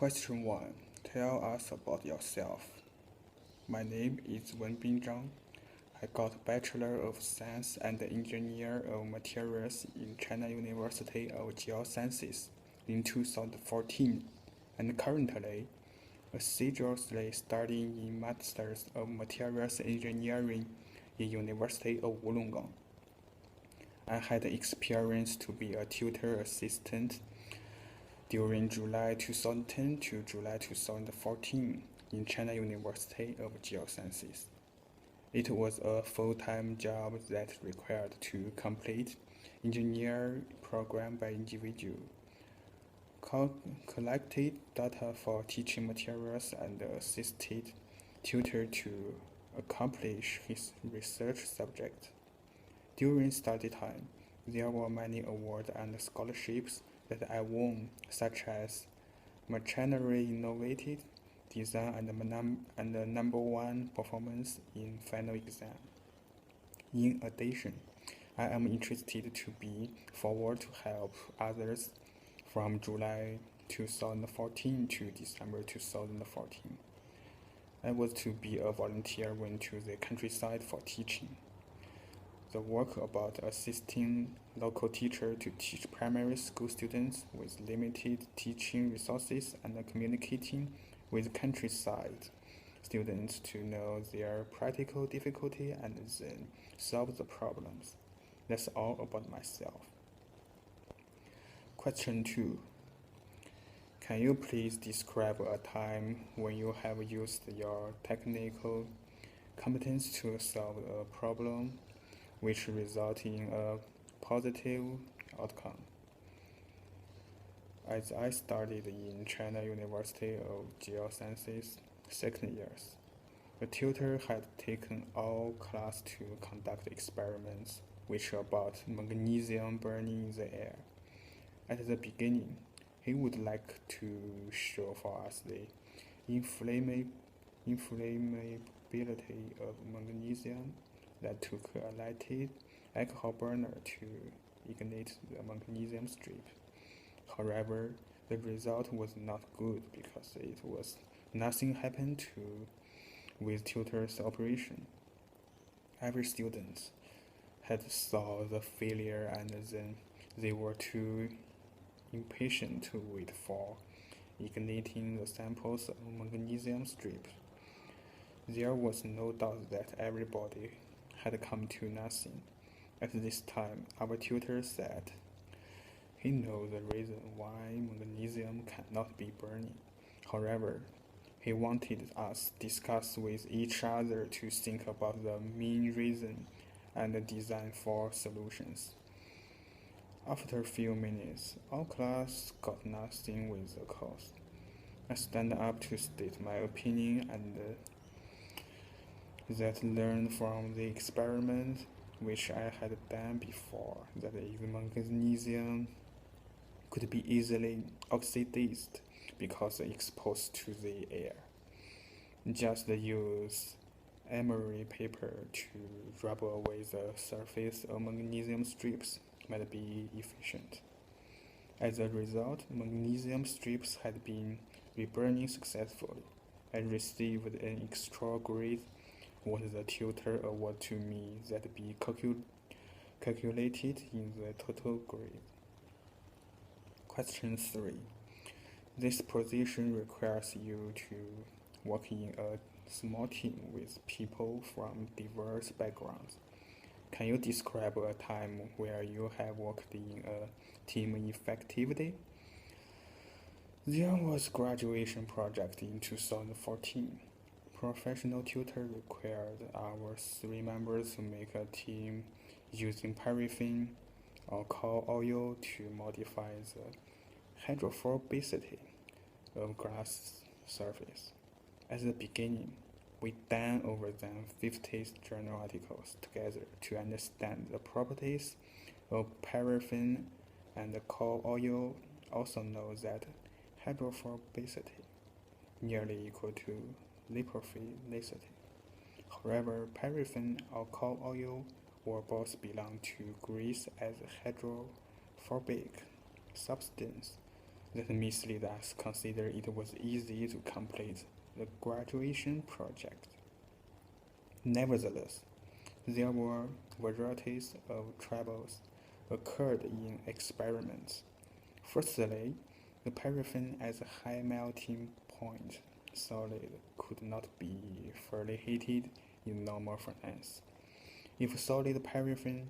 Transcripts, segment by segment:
Question 1. Tell us about yourself. My name is Wenbin Zhang. I got Bachelor of Science and Engineer of Materials in China University of Geosciences in 2014 and currently assiduously studying in Masters of Materials Engineering in University of Wollongong. I had experience to be a tutor assistant during July 2010 to July 2014 in China University of Geosciences. It was a full-time job that required to complete engineer program by individual, collected data for teaching materials and assisted tutor to accomplish his research subject. During study time, there were many awards and scholarships that I won, such as Machinery Innovated Design and number 1 performance in final exam. In addition, I am interested to be forward to help others from July 2014 to December 2014. I was to be a volunteer went to the countryside for teaching. The work about assisting local teachers to teach primary school students with limited teaching resources and communicating with countryside students to know their practical difficulty and then solve the problems. That's all about myself. Question 2. Can you please describe a time when you have used your technical competence to solve a problem which resulted in a positive outcome? As I studied in China University of Geosciences second years, the tutor had taken all class to conduct experiments which about magnesium burning in the air. At the beginning, he would like to show for us the inflammability of magnesium that took a lighted alcohol burner to ignite the magnesium strip. However, the result was not good because nothing happened with tutor's operation. Every student had saw the failure and then they were too impatient to wait for igniting the samples of magnesium strip. There was no doubt that everybody had come to nothing. At this time, our tutor said he knows the reason why magnesium cannot be burning. However, he wanted us to discuss with each other to think about the main reason and design for solutions. After a few minutes, our class got nothing with the course. I stand up to state my opinion and that learned from the experiment which I had done before, that if magnesium could be easily oxidized because exposed to the air. Just use emery paper to rub away the surface of magnesium strips might be efficient. As a result, magnesium strips had been reburning successfully. I received an extra grade what the tutor awarded to me that be calculated in the total grade. Question 3. This position requires you to work in a small team with people from diverse backgrounds. Can you describe a time where you have worked in a team effectively? There was a graduation project in 2014. Professional tutor required our 3 members to make a team using paraffin or coal oil to modify the hydrophobicity of glass surface. At the beginning, we done over than 50 journal articles together to understand the properties of paraffin and coal oil. Also know that hydrophobicity nearly equal to lipophilicity. However, paraffin or coal oil or both belong to grease as hydrophobic substance. that misled us, consider it was easy to complete the graduation project. Nevertheless, there were varieties of troubles occurred in experiments. Firstly, the paraffin as a high melting point solid could not be fairly heated in normal furnace. If solid paraffin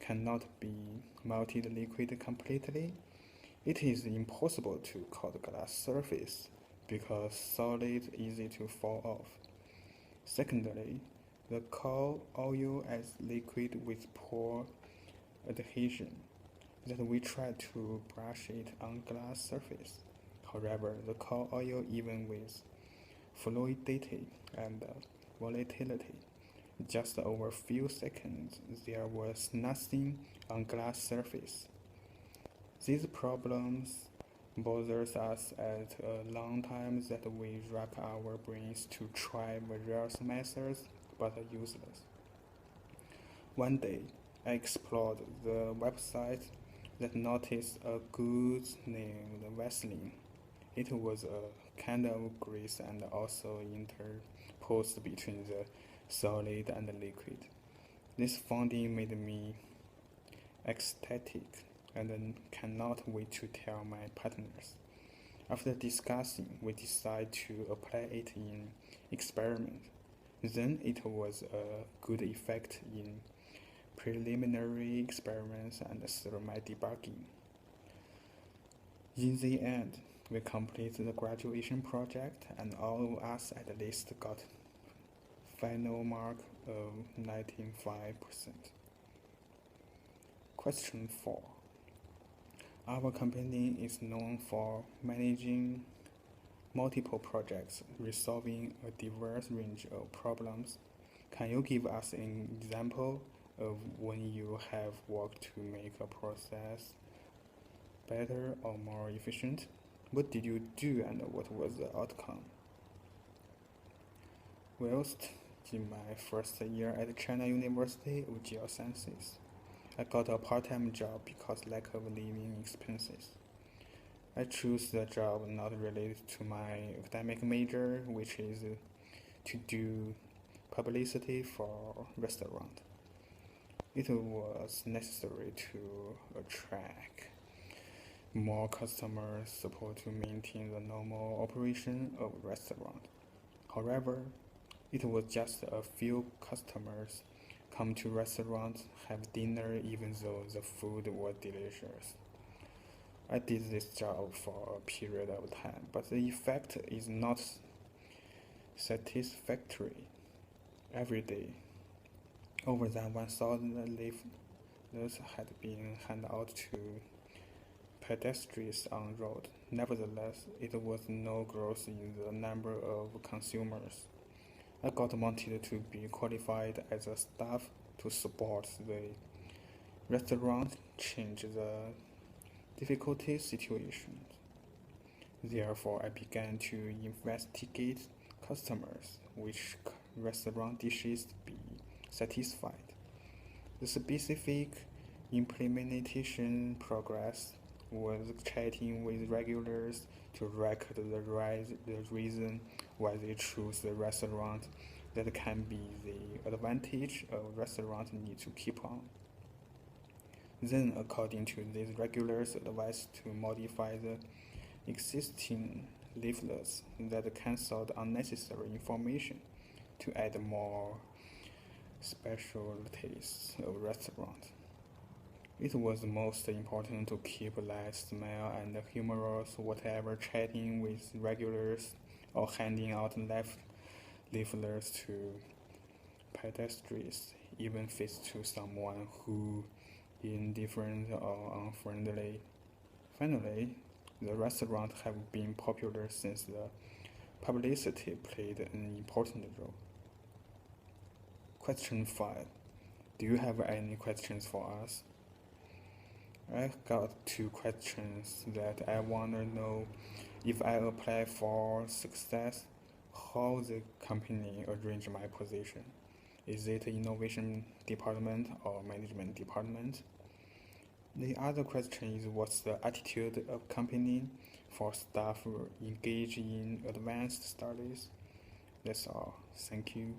cannot be melted liquid completely, it is impossible to coat glass surface because solid easy to fall off. Secondly, the coal oil as liquid with poor adhesion, that we try to brush it on glass surface. However, the coal oil, even with fluidity and volatility, just over a few seconds there was nothing on glass surface. These problems bothers us at a long time that we rack our brains to try various methods but are useless. One day, I explored the website that noticed a goods named Vaseline. It was a kind of grease and also interposed between the solid and the liquid. This finding made me ecstatic and cannot wait to tell my partners. After discussing, we decided to apply it in experiment. Then it was a good effect in preliminary experiments and through my debugging. In the end, we completed the graduation project and all of us at least got final mark of 95%. Question 4. Our company is known for managing multiple projects, resolving a diverse range of problems. Can you give us an example of when you have worked to make a process better or more efficient? What did you do and what was the outcome? Whilst in my first year at China University of Geosciences, I got a part-time job because lack of living expenses. I chose the job not related to my academic major, which is to do publicity for restaurant. It was necessary to attract more customer support to maintain the normal operation of restaurant. However, it was just a few customers come to restaurants, have dinner even though the food was delicious. I did this job for a period of time, but the effect is not satisfactory. Every day, over than 1,000 leaflets had been handed out to pedestrians on road. Nevertheless, it was no growth in the number of consumers. I got wanted to be qualified as a staff to support the restaurant change the difficult situations. Therefore, I began to investigate customers, which restaurant dishes be satisfied. The specific implementation progress was chatting with regulars to record the reason why they choose the restaurant. That can be the advantage a restaurant need to keep on. Then, according to these regulars' advice, to modify the existing leaflets that cancelled unnecessary information to add more specialties of restaurant. It was most important to keep light, smile, and humorous whatever chatting with regulars or handing out leaflets to pedestrians, even face to someone who indifferent or unfriendly. Finally, the restaurant have been popular since the publicity played an important role. Question 5. Do you have any questions for us? I got 2 questions that I want to know. If I apply for success, how the company arrange my position? Is it innovation department or management department? The other question is what's the attitude of company for staff engaged in advanced studies? That's all. Thank you.